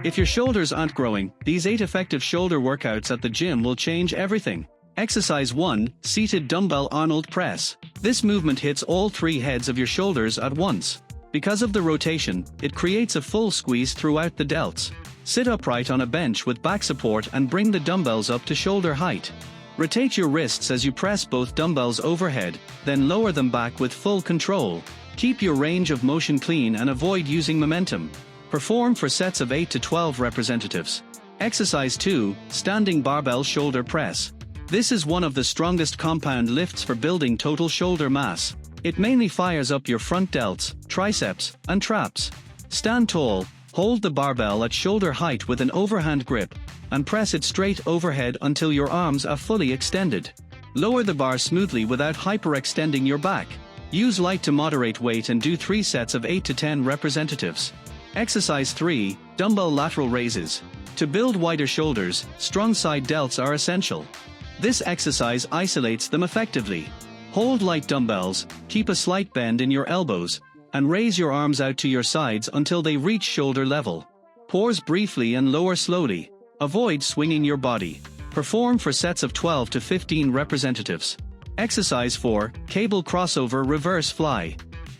If your shoulders aren't growing, these 8 effective shoulder workouts at the gym will change everything. Exercise 1, Seated Dumbbell Arnold Press. This movement hits all 3 heads of your shoulders at once. Because of the rotation, it creates a full squeeze throughout the delts. Sit upright on a bench with back support and bring the dumbbells up to shoulder height. Rotate your wrists as you press both dumbbells overhead, then lower them back with full control. Keep your range of motion clean and avoid using momentum. Perform for sets of 8 to 12 representatives. Exercise 2, Standing Barbell Shoulder Press. This is one of the strongest compound lifts for building total shoulder mass. It mainly fires up your front delts, triceps, and traps. Stand tall, hold the barbell at shoulder height with an overhand grip, and press it straight overhead until your arms are fully extended. Lower the bar smoothly without hyperextending your back. Use light to moderate weight and do 3 sets of 8 to 10 representatives. Exercise 3, Dumbbell Lateral Raises. To build wider shoulders, strong side delts are essential. This exercise isolates them effectively. Hold light dumbbells, keep a slight bend in your elbows, and raise your arms out to your sides until they reach shoulder level. Pause briefly and lower slowly. Avoid swinging your body. Perform for sets of 12 to 15 representatives. Exercise 4, Cable Crossover Reverse Fly.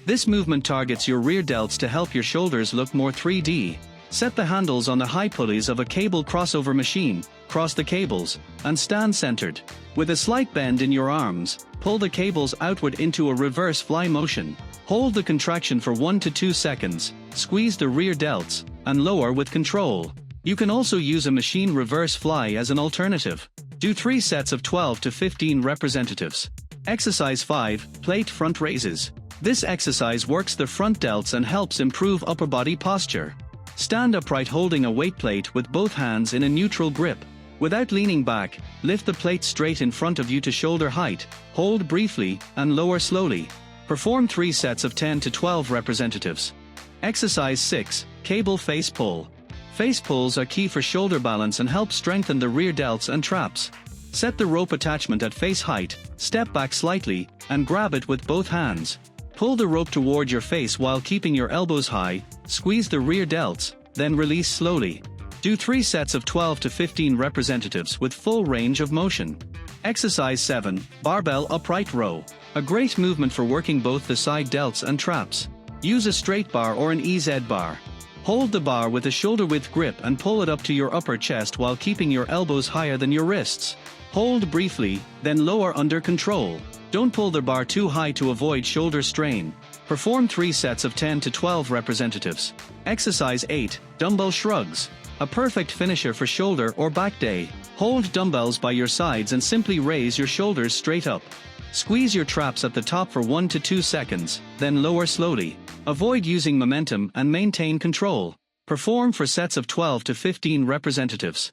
This movement targets your rear delts to help your shoulders look more 3D. Set the handles on the high pulleys of a cable crossover machine, cross the cables, and stand centered. With a slight bend in your arms, pull the cables outward into a reverse fly motion. Hold the contraction for 1 to 2 seconds, squeeze the rear delts, and lower with control. You can also use a machine reverse fly as an alternative. Do 3 sets of 12 to 15 representatives. Exercise 5, Plate Front Raises. This exercise works the front delts and helps improve upper body posture. Stand upright holding a weight plate with both hands in a neutral grip. Without leaning back, lift the plate straight in front of you to shoulder height, hold briefly, and lower slowly. Perform 3 sets of 10 to 12 representatives. Exercise 6, Cable Face Pull. Face pulls are key for shoulder balance and help strengthen the rear delts and traps. Set the rope attachment at face height, step back slightly, and grab it with both hands. Pull the rope toward your face while keeping your elbows high, squeeze the rear delts, then release slowly. Do 3 sets of 12 to 15 representatives with full range of motion. Exercise 7, Barbell Upright Row. A great movement for working both the side delts and traps. Use a straight bar or an EZ bar. Hold the bar with a shoulder-width grip and pull it up to your upper chest while keeping your elbows higher than your wrists. Hold briefly, then lower under control. Don't pull the bar too high to avoid shoulder strain. Perform 3 sets of 10 to 12 representatives. Exercise 8, Dumbbell Shrugs. A perfect finisher for shoulder or back day. Hold dumbbells by your sides and simply raise your shoulders straight up. Squeeze your traps at the top for 1 to 2 seconds, then lower slowly. Avoid using momentum and maintain control. Perform for sets of 12 to 15 representatives.